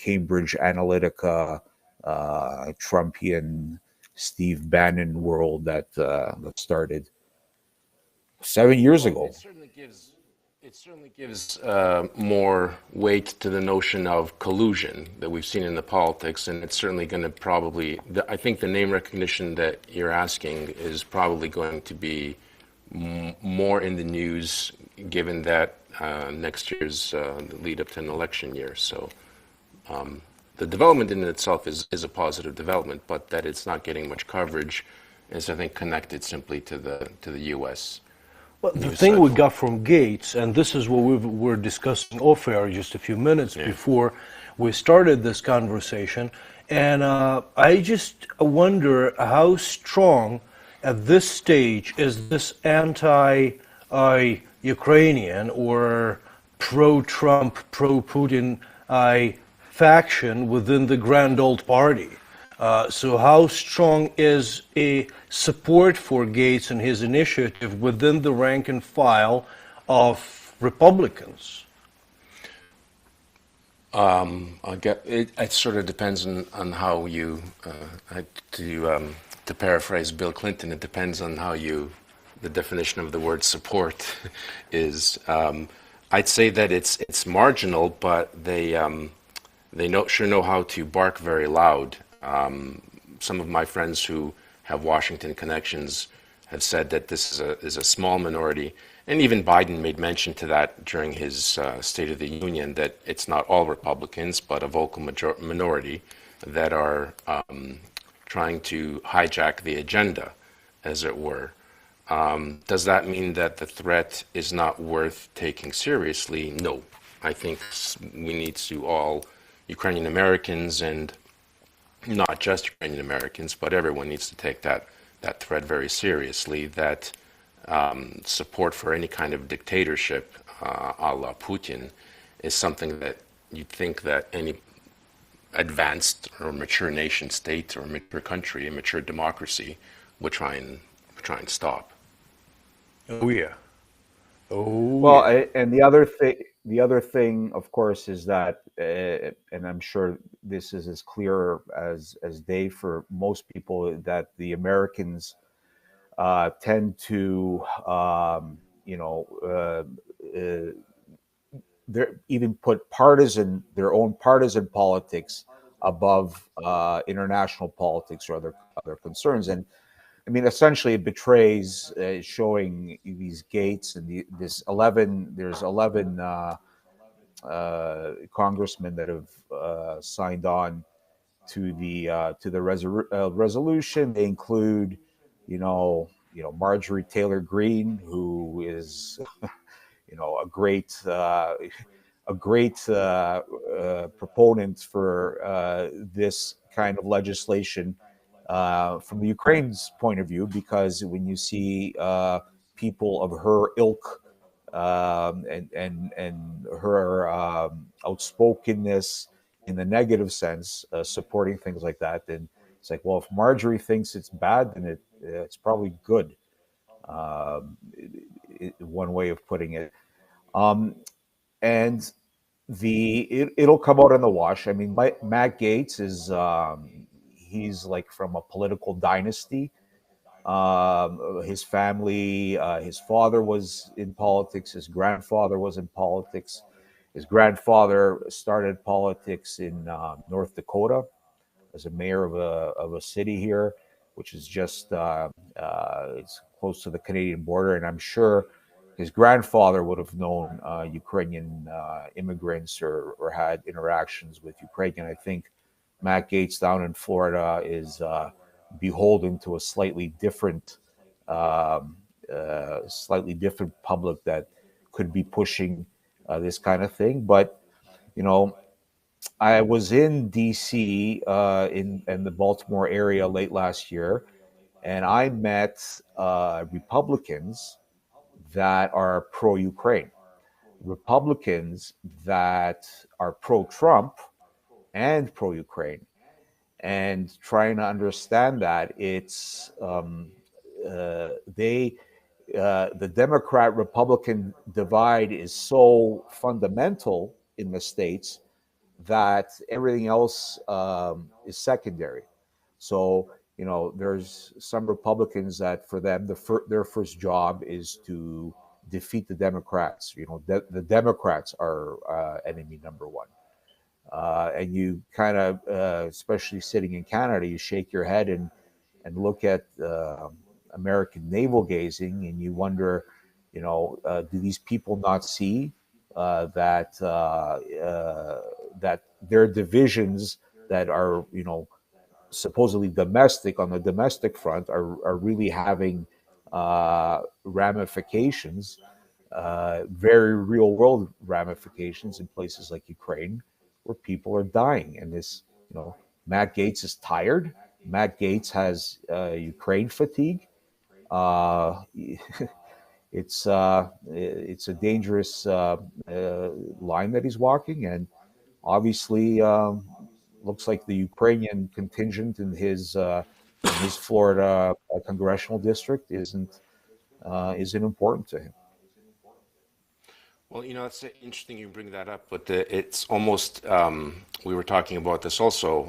Cambridge Analytica, Trumpian Steve Bannon world that started 7 years Well, ago. it certainly gives more weight to the notion of collusion that we've seen in the politics, and it's certainly going to I think the name recognition that you're asking is probably going to be more in the news, given that next year's the lead up to an election year. So the development in itself is a positive development, but that it's not getting much coverage is, I think, connected simply to the U.S. Well, the thing we got from Gaetz, and this is what we were discussing off air just a few minutes before we started this conversation, and I just wonder how strong at this stage is this anti-Ukrainian or pro-Trump, pro-Putin faction within the Grand Old Party. So how strong is a support for Gaetz and his initiative within the rank and file of Republicans? It sort of depends on how you, to paraphrase Bill Clinton, it depends on how the definition of the word support is. I'd say that it's marginal, but they sure know how to bark very loud. Some of my friends who have Washington connections have said that this is a small minority, and even Biden made mention to that during his State of the Union, that it's not all Republicans, but a vocal minority that are trying to hijack the agenda, as it were. Does that mean that the threat is not worth taking seriously? No. I think we need to all Ukrainian Americans, and not just Ukrainian Americans, but everyone needs to take that threat very seriously, that support for any kind of dictatorship a la Putin is something that you'd think that any advanced or mature nation state or mature country, a mature democracy, would try and stop. Oh yeah. Well, and the other thing, of course, is that, and I'm sure this is as clear as day for most people, that the Americans tend to, even put their own partisan politics above international politics or other concerns. And I mean, essentially, it betrays showing these Gaetz and there's 11 congressmen that have signed on to the resolution. They include, Marjorie Taylor Greene, who is, a great proponent for this kind of legislation. From the Ukraine's point of view, because when you see people of her ilk and her outspokenness in the negative sense, supporting things like that, then it's like, well, if Marjorie thinks it's bad, then it's probably good. One way of putting it, and it'll come out in the wash. I mean, Matt Gaetz is. He's like from a political dynasty. His family, his father was in politics. His grandfather was in politics. His grandfather started politics in North Dakota as a mayor of a city here, which is just it's close to the Canadian border. And I'm sure his grandfather would have known Ukrainian immigrants or had interactions with Ukrainian. I think Matt Gaetz down in Florida is beholden to a slightly different public that could be pushing this kind of thing. But I was in D.C. in the Baltimore area late last year, and I met Republicans that are pro-Ukraine, Republicans that are pro-Trump and pro-Ukraine, and trying to understand that it's the Democrat-Republican divide is so fundamental in the States that everything else is secondary. So, there's some Republicans that for them, their first job is to defeat the Democrats. The Democrats are enemy number one. And you kind of, especially sitting in Canada, you shake your head and look at American navel gazing, and you wonder, do these people not see that their divisions that are, supposedly domestic on the domestic front are really having ramifications, very real world ramifications in places like Ukraine, where people are dying. And Matt Gaetz is tired. Matt Gaetz has Ukraine fatigue. Uh, it's a dangerous line that he's walking, and obviously looks like the Ukrainian contingent in his Florida congressional district isn't important to him. Well, it's interesting you bring that up, but it's almost, we were talking about this also.